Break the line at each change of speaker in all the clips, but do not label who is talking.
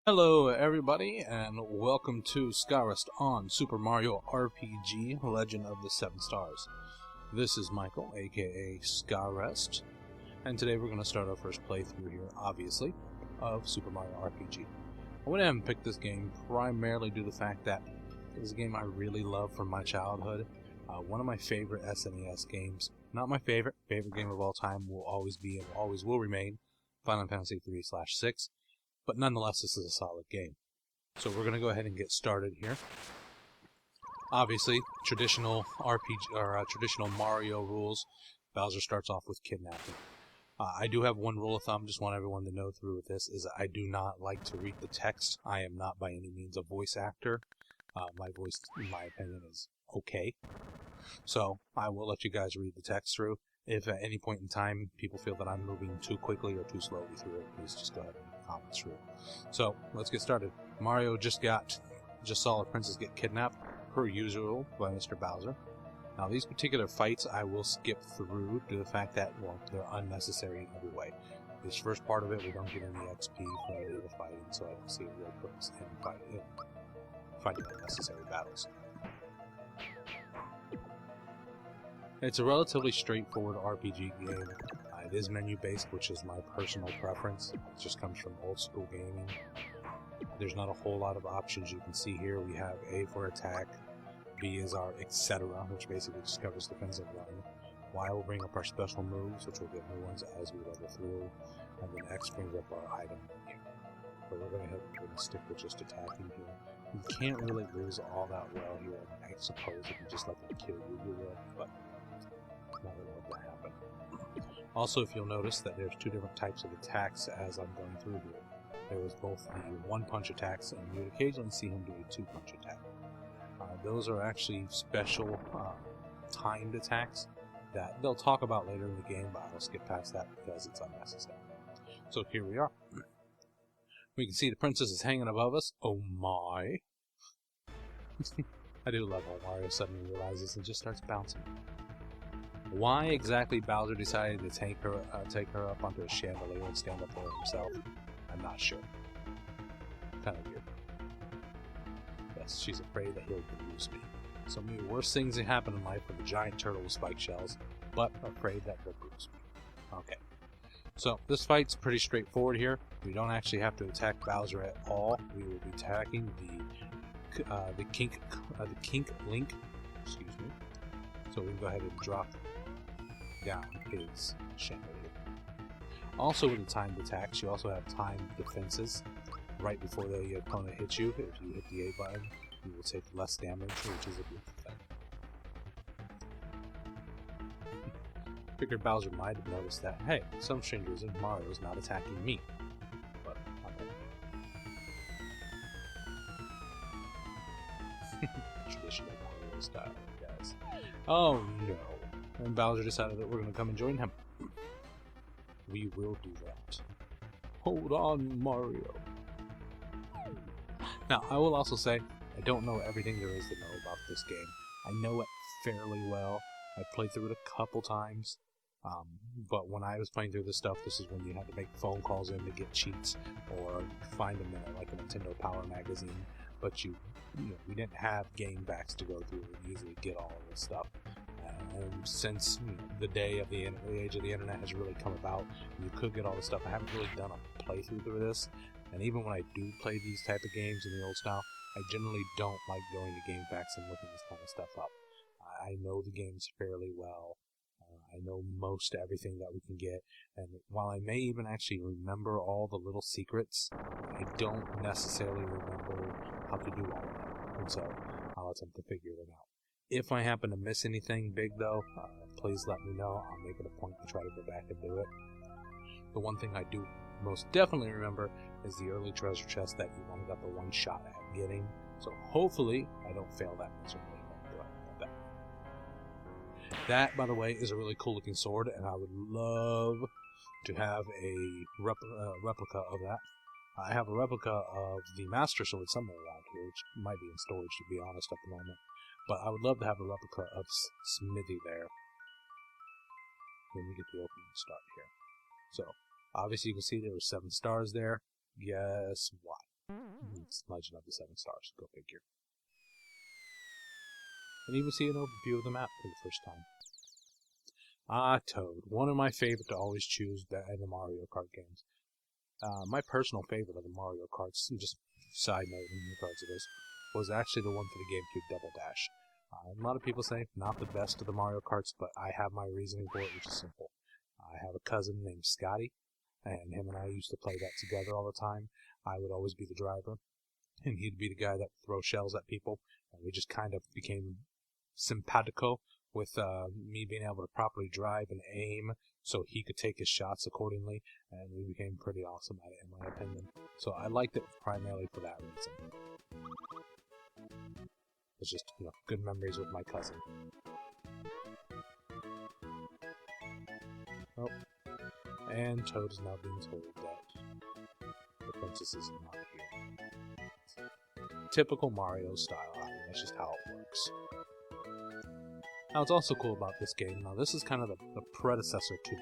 Hello everybody, and welcome to Skarest on Super Mario RPG Legend of the Seven Stars. This is Michael, aka Skarest, and today we're going to start our first playthrough here, obviously, of Super Mario RPG. I went ahead and picked this game primarily due to the fact that it is a game I really love from my childhood. One of my favorite SNES games, not my favorite game of all time, will always be and always will remain Final Fantasy 3/6. But nonetheless, this is a solid game. So we're going to go ahead and get started here. Obviously, traditional RPG or traditional Mario rules. Bowser starts off with kidnapping. I do have one rule of thumb. Just want everyone to know through with this is I do not like to read the text. I am not by any means a voice actor. My voice, in my opinion, is okay. So I will let you guys read the text through. If at any point in time people feel that I'm moving too quickly or too slowly through it, please just go ahead and comment through. So let's get started. Mario just saw a princess get kidnapped, per usual, by Mr. Bowser. Now these particular fights I will skip through due to the fact that, well, they're unnecessary in every way. This first part of it, we don't get any XP from any of the fighting, so I don't see a real purpose in fighting unnecessary battles. It's a relatively straightforward RPG game. It is menu-based, which is my personal preference. It just comes from old-school gaming. There's not a whole lot of options you can see here. We have A for attack, B is our etc., which basically just covers defensive line. Y will bring up our special moves, which will get new ones as we level through, and then X brings up our item menu. But we're going to stick with just attacking here. You can't really lose all that well here. I suppose if you just let them kill you, you will, but not going to let that happen. Also, if you'll notice that there's two different types of attacks as I'm going through here. There was both the one-punch attacks, and you would occasionally see him do a two-punch attack. Those are actually special timed attacks that they'll talk about later in the game, but I'll skip past that because it's unnecessary. So here we are. We can see the princess is hanging above us. Oh my. I do love how Mario suddenly realizes and just starts bouncing. Why exactly Bowser decided to take her up onto a chandelier and stand up there himself, I'm not sure. Kind of weird. Yes, she's afraid that he'll bruise me. So many worse things that happen in life with a giant turtle with spike shells, but afraid that he'll bruise me. Okay. So this fight's pretty straightforward here. We don't actually have to attack Bowser at all. We will be attacking the kink link. Excuse me. So we can go ahead and drop down his chandelier. Also with the timed attacks, you also have timed defenses. Right before the opponent hits you, if you hit the A button, you will take less damage, which is a good thing. Figured Bowser might have noticed that, hey, some strange reason Mario's not attacking me. But, okay. Traditional Mario style, guys. Oh no. And Bowser decided that we're going to come and join him. We will do that. Hold on, Mario. Now, I will also say, I don't know everything there is to know about this game. I know it fairly well. I played through it a couple times. But when I was playing through this stuff, this is when you had to make phone calls in to get cheats, or find them in like a Nintendo Power magazine. But we didn't have game backs to go through and easily get all of this stuff. And since the age of the internet has really come about, you could get all this stuff. I haven't really done a playthrough through this, and even when I do play these type of games in the old style, I generally don't like going to game backs and looking this kind of stuff up. I know the games fairly well. I know most everything that we can get, and while I may even actually remember all the little secrets, I don't necessarily remember how to do all of them, and so I'll attempt to figure them out. If I happen to miss anything big, though, please let me know. I'll make it a point to try to go back and do it. The one thing I do most definitely remember is the early treasure chest that you only got the one shot at getting, so hopefully I don't fail that miserably. That, by the way, is a really cool looking sword, and I would love to have a replica of that. I have a replica of the Master Sword somewhere around here, which might be in storage, to be honest, at the moment. But I would love to have a replica of Smithy there. Let me get the opening start here. So, obviously you can see there were 7 stars there. Guess what? it's Legend of the Seven Stars. Go figure. And even see an overview of the map for the first time. Toad. One of my favorite to always choose in the Mario Kart games. My personal favorite of the Mario Karts, just side note in regards to this, was actually the one for the GameCube Double Dash. A lot of people say not the best of the Mario Karts, but I have my reasoning for it, which is simple. I have a cousin named Scotty, and him and I used to play that together all the time. I would always be the driver, and he'd be the guy that would throw shells at people, and we just kind of became simpatico with me being able to properly drive and aim so he could take his shots accordingly, and we became pretty awesome at it, in my opinion. So I liked it primarily for that reason. It's just, good memories with my cousin. Oh, and Toad is now being told that the princess is not here. Typical Mario style. I mean, that's just how it works. Now, what's also cool about this game, now this is kind of the predecessor to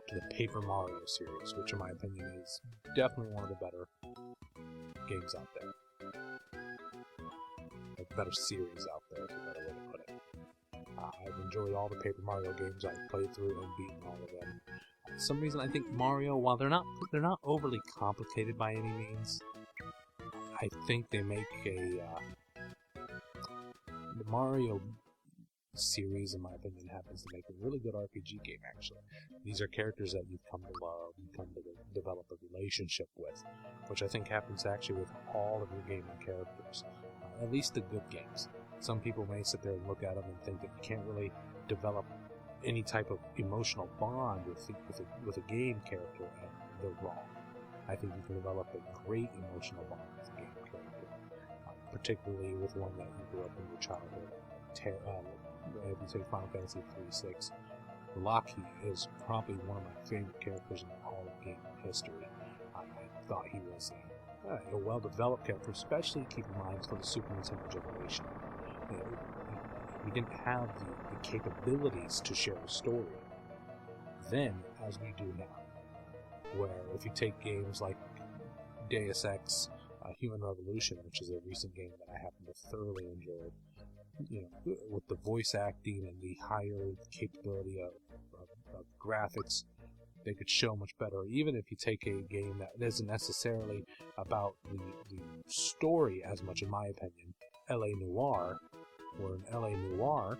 the Paper Mario series, which in my opinion is definitely one of the better games out there. A better series out there, is a better way to put it. I've enjoyed all the Paper Mario games. I've played through and beaten all of them. For some reason, I think Mario, while they're not overly complicated by any means, I think they make the Mario series, in my opinion, happens to make a really good RPG game, actually. These are characters that you've come to love, you've come to develop a relationship with, which I think happens actually with all of your gaming characters, at least the good games. Some people may sit there and look at them and think that you can't really develop any type of emotional bond with a game character, and they're wrong. I think you can develop a great emotional bond with a game character, particularly with one that you grew up in your childhood. If you say Final Fantasy 3-6, Lockheed is probably one of my favorite characters in all of gaming history. I thought he was a well-developed character, especially keep in mind for the Super Nintendo generation. We didn't have the capabilities to share a story then as we do now. Where if you take games like Deus Ex Human Revolution, which is a recent game that I happen to thoroughly enjoy, with the voice acting and the higher capability of graphics, they could show much better. Even if you take a game that isn't necessarily about the story as much, in my opinion, L.A. Noire, where in L.A. Noire,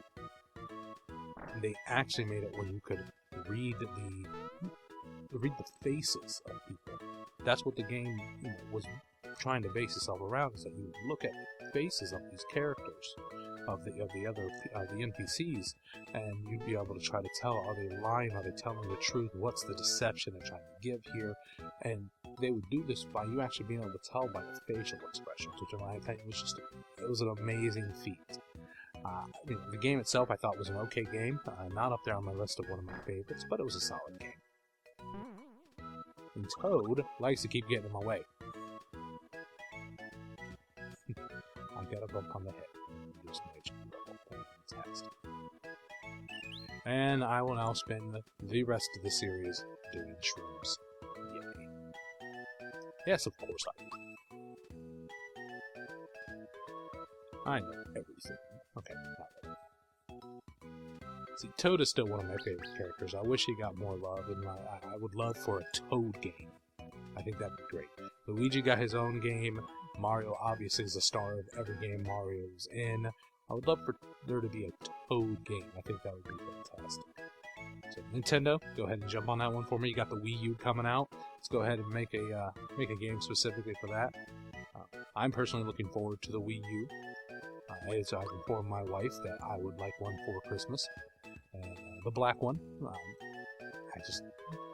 they actually made it where you could read the faces of people. That's what the game was trying to base itself around, is that you would look at the faces of these characters, of the NPCs, and you'd be able to try to tell, are they lying, are they telling the truth, what's the deception they're trying to give here, and they would do this by you actually being able to tell by the facial expressions, which in my opinion was an amazing feat. The game itself I thought was an okay game, not up there on my list of one of my favorites, but it was a solid game. And Toad likes to keep getting in my way. I got a bump on the head. Just made fantastic. And I will now spend the rest of the series doing shrooms. Yay. Yes, of course I do. I know everything. Okay, not really. See, Toad is still one of my favorite characters. I wish he got more love, and I would love for a Toad game. I think that'd be great. Luigi got his own game. Mario obviously is the star of every game Mario's in. I would love for there to be a Toad game. I think that would be fantastic. So Nintendo, go ahead and jump on that one for me. You got the Wii U coming out. Let's go ahead and make a game specifically for that. I'm personally looking forward to the Wii U. So I've informed my wife that I would like one for Christmas. The black one.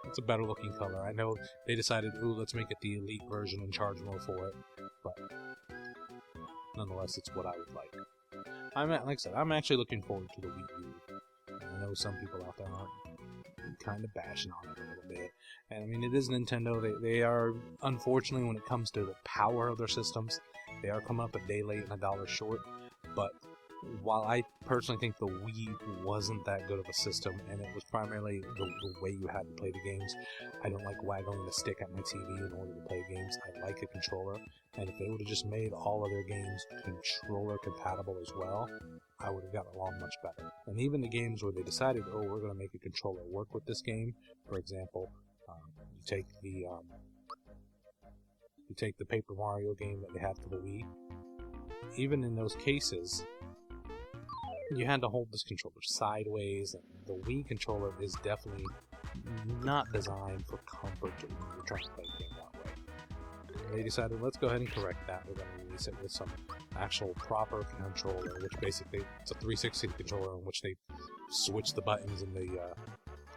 It's a better looking color. I know they decided, let's make it the Elite version and charge more for it. But nonetheless, it's what I would like. Like I said, I'm actually looking forward to the Wii U. I know some people out there aren't kind of bashing on it a little bit. And I mean, it is Nintendo. They are, unfortunately, when it comes to the power of their systems, they are coming up a day late and $1 short. But while I personally think the Wii wasn't that good of a system, and it was primarily the way you had to play the games, I don't like waggling the stick at my TV in order to play games. I like a controller, and if they would have just made all of their games controller compatible as well, I would have gotten along much better. And even the games where they decided, oh, we're going to make a controller work with this game, for example, you take the Paper Mario game that they have for the Wii. Even in those cases, you had to hold this controller sideways, and the Wii controller is definitely not designed for comfort when you're trying to play a game that way. And they decided, let's go ahead and correct that. We're going to release it with some actual proper controller, which basically it's a 360 controller in which they switch the buttons in the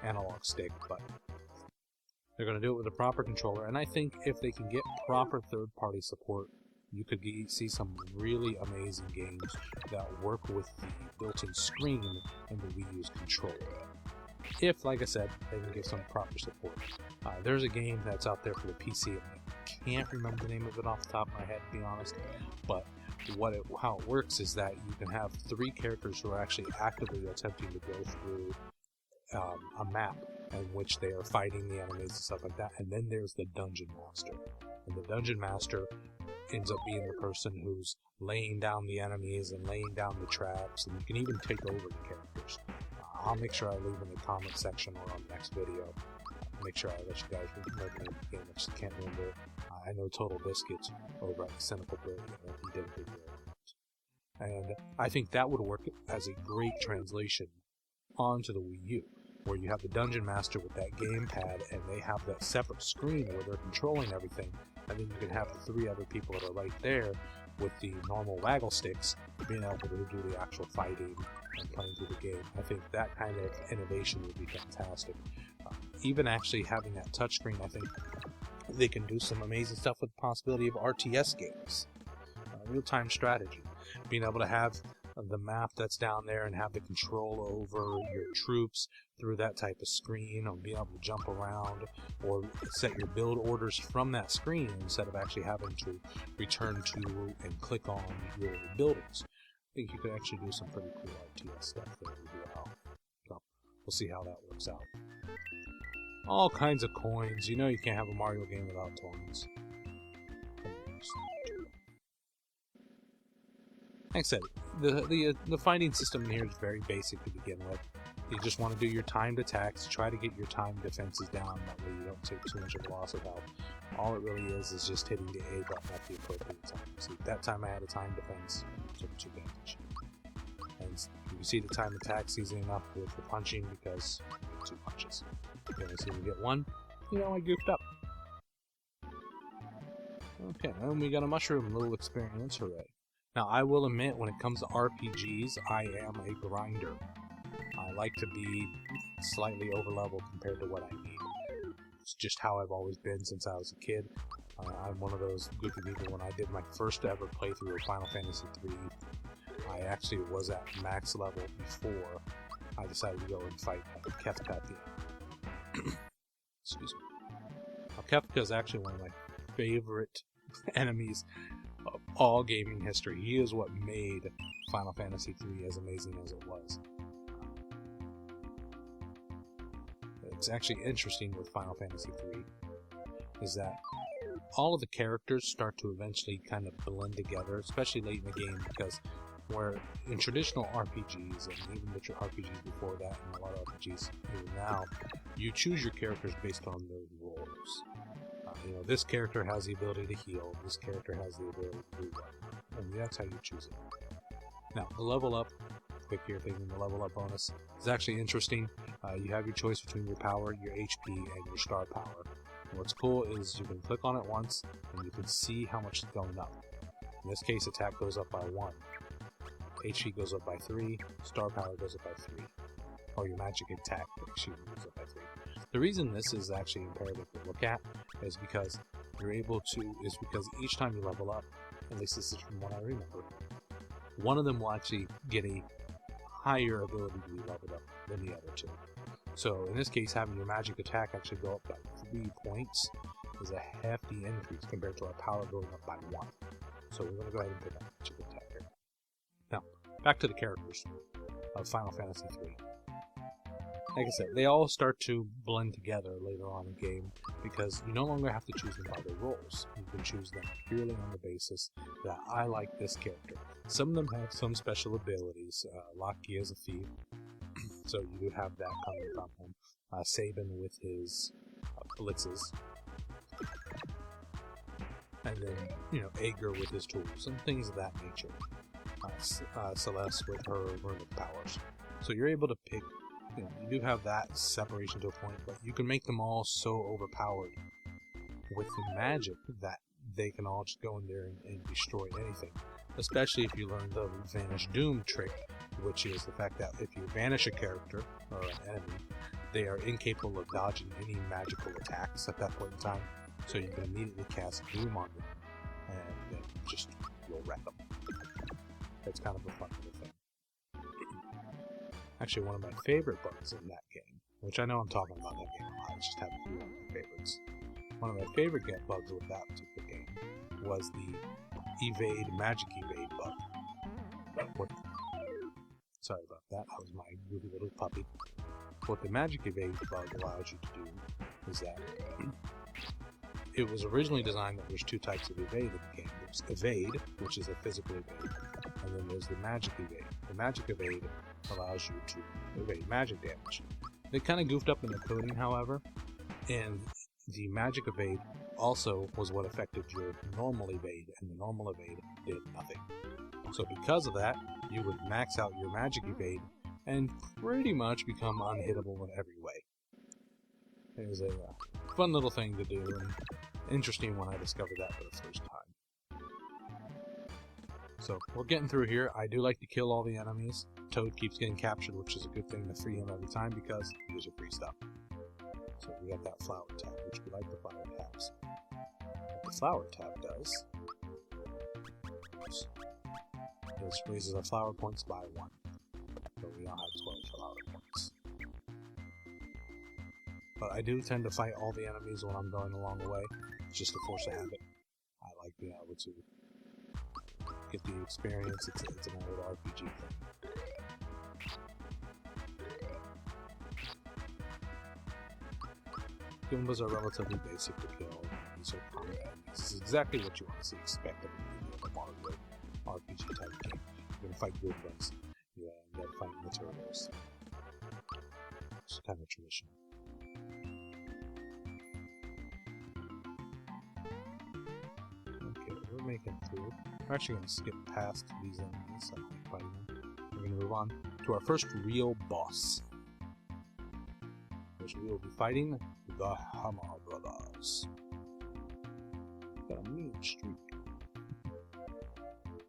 analog stick, but they're going to do it with a proper controller. And I think if they can get proper third-party support, you could see some really amazing games that work with the built-in screen in the Wii U's controller. If, like I said, they can give some proper support. There's a game that's out there for the PC, and I can't remember the name of it off the top of my head, to be honest, but how it works is that you can have 3 characters who are actually actively attempting to go through a map in which they are fighting the enemies and stuff like that, and then there's the Dungeon Master. And the Dungeon Master ends up being the person who's laying down the enemies and laying down the traps, and you can even take over the characters. I'll make sure I leave in the comment section or on the next video. Make sure I let you guys know the name of the game. I just can't remember. I know Total Biscuits over at the Cynical Brilliant, and he did a good job. And I think that would work as a great translation onto the Wii U, where you have the Dungeon Master with that gamepad, and they have that separate screen where they're controlling everything, and then you can have the 3 other people that are right there with the normal waggle sticks being able to do the actual fighting and playing through the game. I think that kind of innovation would be fantastic. Even actually having that touchscreen, I think they can do some amazing stuff with the possibility of RTS games, real-time strategy, being able to have the map that's down there and have the control over your troops through that type of screen, or be able to jump around or set your build orders from that screen instead of actually having to return to and click on your buildings. I think you could actually do some pretty cool RTS stuff there as well. So we'll see how that works out. All kinds of coins. You know you can't have a Mario game without coins. Like I said, the fighting system in here is very basic to begin with. You just want to do your timed attacks, try to get your timed defenses down, that way you don't take too much of a loss of health. All it really is just hitting the A button at the appropriate time. See, that time I had a timed defense, took 2 damage. And you can see the timed attacks easy enough with the punching because you get 2 punches. You only see me get 1, you know, I goofed up. Okay, and we got a mushroom, little experience, hooray. Now, I will admit, when it comes to RPGs, I am a grinder. I like to be slightly over-leveled compared to what I need. It's just how I've always been since I was a kid. I'm one of those goofy people. When I did my first ever playthrough of Final Fantasy III, I actually was at max level before I decided to go and fight Kefka at the end. Excuse me. Now, Kefka is actually one of my favorite enemies of all gaming history. He is what made Final Fantasy III as amazing as it was. It's actually interesting with Final Fantasy III is that all of the characters start to eventually kind of blend together, especially late in the game, because where in traditional RPGs, and even the RPGs before that, and a lot of RPGs even now, you choose your characters based on their roles. You know, this character has the ability to heal, this character has the ability to do what, and that's how you choose it. Now, the level up, quick here thinking the level up bonus, is actually interesting. You have your choice between your power, your HP, and your star power. And what's cool is you can click on it once, and you can see how much is going up. In this case, attack goes up by 1. HP goes up by 3, star power goes up by 3. Or your magic attack, excuse me, goes up by 3. The reason this is actually imperative to look at is because because each time you level up, at least this is from what I remember, one of them will actually get a higher ability to be leveled up than the other 2. So in this case, having your magic attack actually go up by 3 points is a hefty increase compared to our power going up by 1. So we're going to go ahead and pick up magic attack here. Now, back to the characters of Final Fantasy III. Like I said, they all start to blend together later on in the game because you no longer have to choose them by their roles. You can choose them purely on the basis that I like this character. Some of them have some special abilities. Locky is a thief, so you do have that coming from him. Sabin with his blitzes. And then, Ager with his tools and things of that nature. Celeste with her runic powers. So you're able to pick. You do have that separation to a point, but you can make them all so overpowered with the magic that they can all just go in there and destroy anything. Especially if you learn the Vanish Doom trick, which is the fact that if you vanish a character or an enemy, they are incapable of dodging any magical attacks at that point in time. So you can immediately cast Doom on them, and then just you'll wreck them. That's kind of a fun little thing. Actually, one of my favorite bugs in that game, which I know I'm talking about that game a lot, I just have a few of my favorites. One of my favorite bugs with that particular game was the magic evade bug. Sorry about that, that was my goofy little puppy. What the magic evade bug allows you to do is that it was originally designed that there's two types of evade in the game. There's evade, which is a physical evade, and then there's the magic evade. The magic evade allows you to evade magic damage. They kind of goofed up in the coding, however, and the magic evade also was what affected your normal evade, and the normal evade did nothing. So because of that, you would max out your magic evade and pretty much become unhittable in every way. It was a fun little thing to do, and interesting when I discovered that for the first time. So, we're getting through here. I do like to kill all the enemies. Toad keeps getting captured, which is a good thing to free him every time because he gives you free stuff. So we got that flower tab, which we like the flower tabs. What the flower tab does is raises our flower points by 1. So we now have 12 flower points. But I do tend to fight all the enemies when I'm going along the way. It's just a force of habit. I like being able to get the experience. It's an old RPG thing. Goombas are relatively basic to kill. These are common enemies. This is exactly what you want to see expected in a Mario RPG type game. You're going to fight Goombas. You end up fighting the turtles. It's kind of traditional. Okay, we're making through. We're actually going to skip past these enemies. I don't like fighting them. We're going to move on to our first real boss, which we will be fighting the Hammer Brothers. Got a mean streak.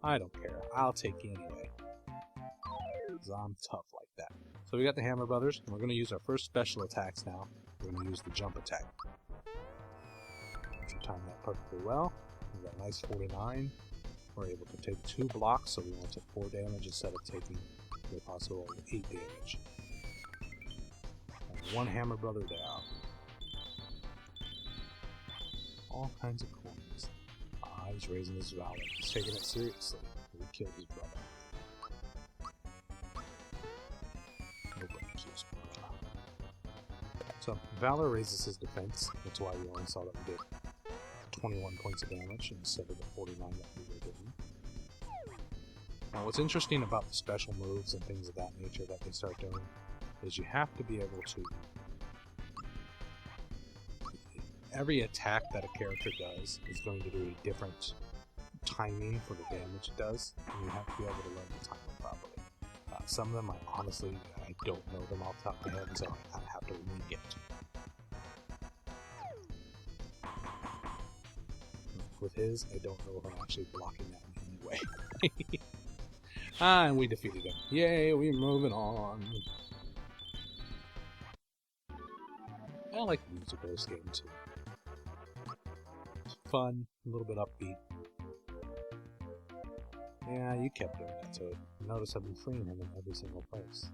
I don't care. I'll take you anyway. Because I'm tough like that. So we got the Hammer Brothers, and we're going to use our first special attacks now. We're going to use the jump attack. If you time that perfectly well, we got a nice 49. We're able to take 2 blocks, so we want to take 4 damage instead of taking the possible 8 damage. And 1 Hammer Brother down. All kinds of coins. He's raising his valor. He's taking it seriously. He killed his brother. Nobody kills brother. So, Valor raises his defense. That's why we only saw that we did 21 points of damage instead of the 49 that we were doing. Now, what's interesting about the special moves and things of that nature that they start doing is you have to be able to... Every attack that a character does is going to do a different timing for the damage it does, and you have to be able to learn the timing properly. Some of them, I don't know them off the top of my head, so I kind of have to wing it. With his, I don't know if I'm actually blocking that in any way. And we defeated him. Yay, we're moving on. I like the music of this game too. It's fun, a little bit upbeat. Yeah, you kept doing that, so notice I've been freeing him in every single place.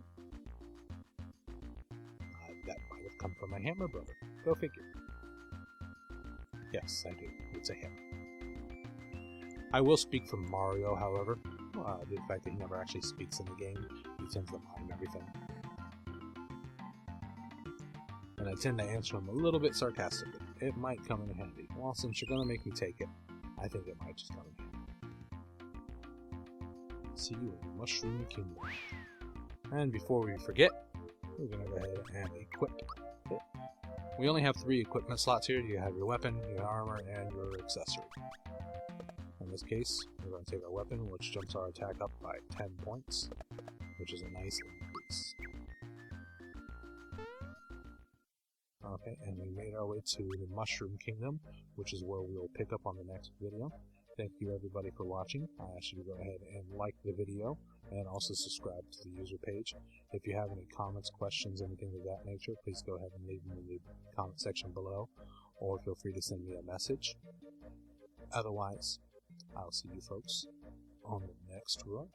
That might have come from my Hammer Brother. Go figure. Yes, I do. It's a him. I will speak for Mario, however. due to the fact that he never actually speaks in the game. He tends to mime everything. And I tend to answer him a little bit sarcastically. It might come in handy. Well, since you're going to make me take it, I think it might just come in handy. See you in the Mushroom Kingdom. And before we forget, we're going to go ahead and equip it. We only have 3 equipment slots here. You have your weapon, your armor, and your accessory. In this case, we're going to take our weapon, which jumps our attack up by 10 points, which is a nice increase. Okay, and we made our way to the Mushroom Kingdom, which is where we will pick up on the next video. Thank you everybody for watching. I ask you to go ahead and like the video, and also subscribe to the user page. If you have any comments, questions, anything of that nature, please go ahead and leave them in the comment section below, or feel free to send me a message. Otherwise, I'll see you folks on the next run.